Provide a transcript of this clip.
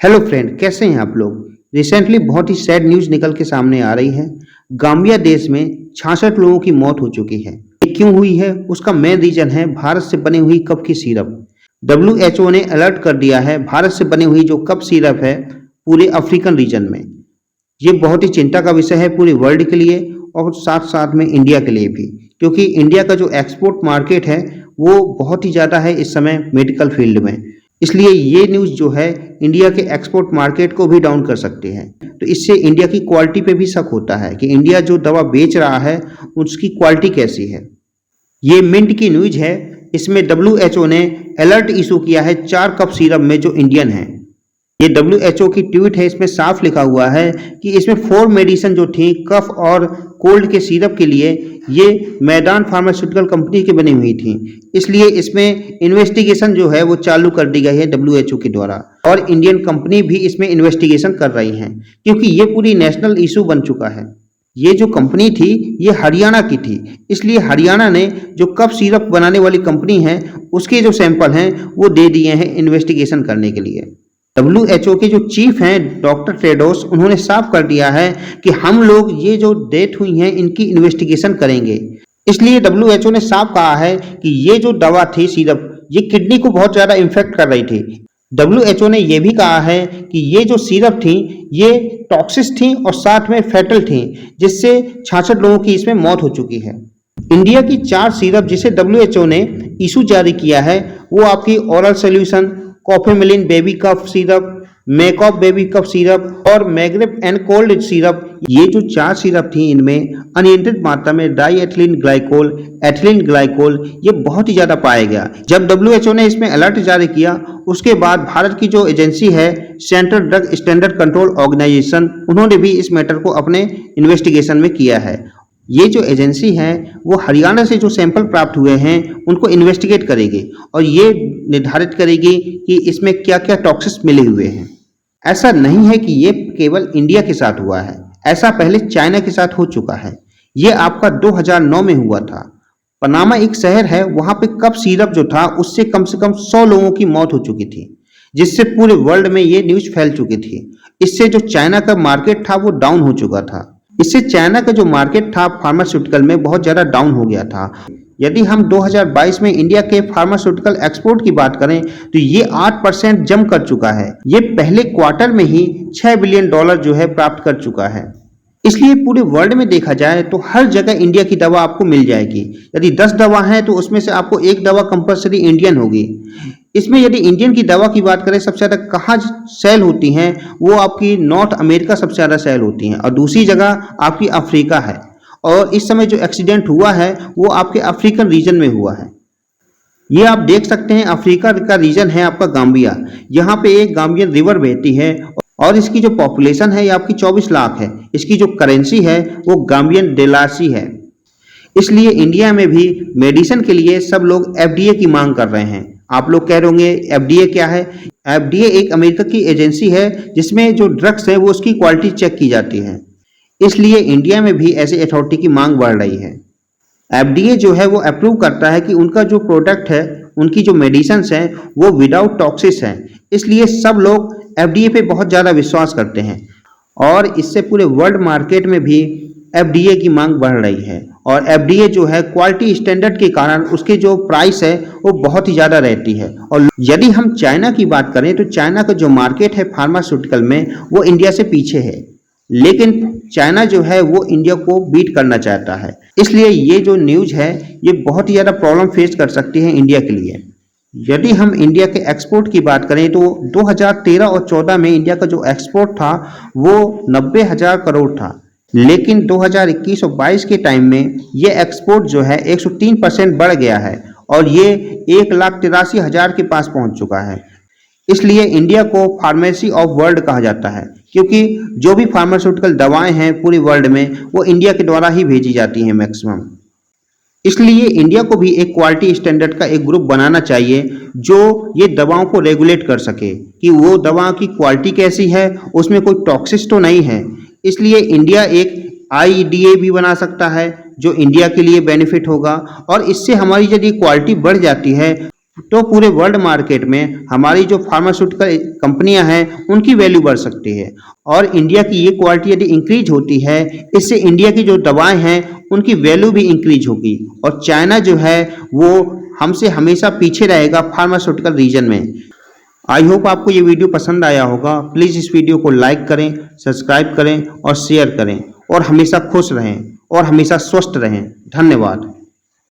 Hello friend, कैसे हैं आप लोग। रिसेंटली बहुत ही सैड न्यूज़ निकल के सामने आ रही है। गाम्बिया देश में 66 लोगों की मौत हो चुकी है। ये क्यों हुई है, उसका मेन रीजन है भारत से बनी हुई कप की सिरप। WHO ने अलर्ट कर दिया है भारत से बनी हुई जो कप सिरप है पूरे अफ्रीकन रीजन में। ये बहुत ही चिंता का विषय है पूरे वर्ल्ड के लिए और साथ साथ में इंडिया के लिए भी, क्योंकि इंडिया का जो एक्सपोर्ट मार्केट है वो बहुत ही ज़्यादा है इस समय मेडिकल फील्ड में। इसलिए ये न्यूज़ जो है इंडिया के एक्सपोर्ट मार्केट को भी डाउन कर सकते हैं। तो इससे इंडिया की क्वालिटी पे भी शक होता है कि इंडिया जो दवा बेच रहा है उसकी क्वालिटी कैसी है। ये मिंट की न्यूज़ है। इसमें WHO ने अलर्ट इशू किया है 4 कप सिरप में जो इंडियन है। ये WHO की ट्वीट है, इसमें साफ लिखा हुआ है कि इसमें 4 मेडिसिन जो थी कफ और कोल्ड के सिरप के लिए ये मैदान फार्मास्यूटिकल कंपनी की बनी हुई थी। इसलिए इसमें इन्वेस्टिगेशन जो है वो चालू कर दी गई है WHO के द्वारा और इंडियन कंपनी भी इसमें इन्वेस्टिगेशन कर रही हैं, क्योंकि ये पूरी नेशनल इशू बन चुका है। ये जो कंपनी थी ये हरियाणा की थी, इसलिए हरियाणा ने जो कफ सिरप बनाने वाली कंपनी है उसके जो सैंपल हैं वो दे दिए हैं इन्वेस्टिगेशन करने के लिए। WHO के जो चीफ हैं डॉक्टर टेड्रोस, उन्होंने साफ कर दिया है कि हम लोग ये जो डेथ हुई हैं इनकी इन्वेस्टिगेशन करेंगे। इसलिए WHO ने साफ कहा है कि ये जो दवा थी सिरप ये किडनी को बहुत ज़्यादा इन्फेक्ट कर रही थी। WHO ने यह भी कहा है कि ये जो सिरप थी ये टॉक्सिक थी और साथ में फैटल थी, जिससे 66 लोगों की इसमें मौत हो चुकी है। इंडिया की 4 सिरप जिसे WHO ने इशू जारी किया है वो आपकी ओरल सोल्यूशन, कॉफेमिलिन बेबी कफ सिरप, मेकॉप बेबी कफ सिरप और मैग्रेप एंड कोल्ड सिरप। ये जो 4 सिरप थी इनमें अनियंत्रित मात्रा में diethylene glycol, ethylene glycol ये बहुत ही ज़्यादा पाया गया। जब WHO ने इसमें अलर्ट जारी किया उसके बाद भारत की जो एजेंसी है central drug standard control organisation, उन्होंने भी इस मैटर को अपने इन्वेस्टिगेशन में किया है। ये जो एजेंसी है वो हरियाणा से जो सैंपल प्राप्त हुए हैं उनको इन्वेस्टिगेट करेगी और ये निर्धारित करेगी कि इसमें क्या क्या टॉक्सिक्स मिले हुए हैं। ऐसा नहीं है कि ये केवल इंडिया के साथ हुआ है, ऐसा पहले चाइना के साथ हो चुका है। ये आपका 2009 में हुआ था। पनामा एक शहर है, वहाँ पे कप सिरप जो था उससे कम से कम 100 लोगों की मौत हो चुकी थी, जिससे पूरे वर्ल्ड में ये न्यूज़ फैल चुकी थी। इससे जो चाइना का मार्केट था वो डाउन हो चुका था। इससे चाइना का जो मार्केट था फार्मास्यूटिकल में बहुत ज़्यादा डाउन हो गया था। यदि हम 2022 में इंडिया के फार्मास्यूटिकल एक्सपोर्ट की बात करें तो ये 8% जंप कर चुका है। ये पहले क्वार्टर में ही $6 बिलियन जो है प्राप्त कर चुका है। इसलिए पूरे वर्ल्ड में देखा जाए तो हर जगह इंडिया की दवा आपको मिल जाएगी। यदि 10 दवा हैं तो उसमें से आपको एक दवा कंपलसरी इंडियन होगी। इसमें यदि इंडियन की दवा की बात करें सबसे ज़्यादा कहाँ सेल होती हैं वो आपकी नॉर्थ अमेरिका सबसे ज़्यादा सेल होती हैं और दूसरी जगह आपकी अफ्रीका है। और इस समय जो एक्सीडेंट हुआ है वो आपके अफ्रीकन रीजन में हुआ है। ये आप देख सकते हैं अफ्रीका का रीजन है आपका गाम्बिया। यहाँ पे एक गाम्बियन रिवर बहती है और इसकी जो पॉपुलेशन है ये आपकी 24 लाख है। इसकी जो करेंसी है वो गाम्बियन डेलासी है। इसलिए इंडिया में भी मेडिसिन के लिए सब लोग FDA की मांग कर रहे हैं। आप लोग कह रहे होंगे FDA क्या है। FDA एक अमेरिका की एजेंसी है जिसमें जो ड्रग्स है वो उसकी क्वालिटी चेक की जाती है। इसलिए इंडिया में भी ऐसे अथॉरिटी की मांग बढ़ रही है। FDA जो है वो अप्रूव करता है कि उनका जो प्रोडक्ट है, उनकी जो मेडिसिन हैं वो विदाउट टॉक्सिस हैं। इसलिए सब लोग FDA पे बहुत ज़्यादा विश्वास करते हैं और इससे पूरे वर्ल्ड मार्केट में भी FDA की मांग बढ़ रही है। और FDA जो है क्वालिटी स्टैंडर्ड के कारण उसके जो प्राइस है वो बहुत ही ज़्यादा रहती है। और यदि हम चाइना की बात करें तो चाइना का जो मार्केट है फार्मास्यूटिकल में वो इंडिया से पीछे है, लेकिन चाइना जो है वो इंडिया को बीट करना चाहता है। इसलिए ये जो न्यूज़ है ये बहुत ही ज़्यादा प्रॉब्लम फेस कर सकती है इंडिया के लिए। यदि हम इंडिया के एक्सपोर्ट की बात करें तो 2013 और 14 में इंडिया का जो एक्सपोर्ट था वो 90,000 करोड़ था, लेकिन 2021 और 22 के टाइम में ये एक्सपोर्ट जो है 103% बढ़ गया है और ये 1,83,000 के पास पहुंच चुका है। इसलिए इंडिया को फार्मेसी ऑफ वर्ल्ड कहा जाता है, क्योंकि जो भी फार्मास्यूटिकल दवाएं हैं पूरी वर्ल्ड में वो इंडिया के द्वारा ही भेजी जाती हैं मैक्सिमम। इसलिए इंडिया को भी एक क्वालिटी स्टैंडर्ड का एक ग्रुप बनाना चाहिए जो ये दवाओं को रेगुलेट कर सके कि वो दवा की क्वालिटी कैसी है, उसमें कोई टॉक्सिस तो नहीं है। इसलिए इंडिया एक IDA भी बना सकता है जो इंडिया के लिए बेनिफिट होगा और इससे हमारी यदि क्वालिटी बढ़ जाती है तो पूरे वर्ल्ड मार्केट में हमारी जो फार्मास्यूटिकल कंपनियां हैं उनकी वैल्यू बढ़ सकती है। और इंडिया की ये क्वालिटी यदि इंक्रीज होती है, इससे इंडिया की जो दवाएं हैं उनकी वैल्यू भी इंक्रीज होगी। और चाइना जो है वो हमसे हमेशा पीछे रहेगा फार्मास्यूटिकल रीजन में। आई होप आपको ये वीडियो पसंद आया होगा। प्लीज़ इस वीडियो को लाइक करें, सब्सक्राइब करें और शेयर करें, और हमेशा खुश रहें और हमेशा स्वस्थ रहें। धन्यवाद।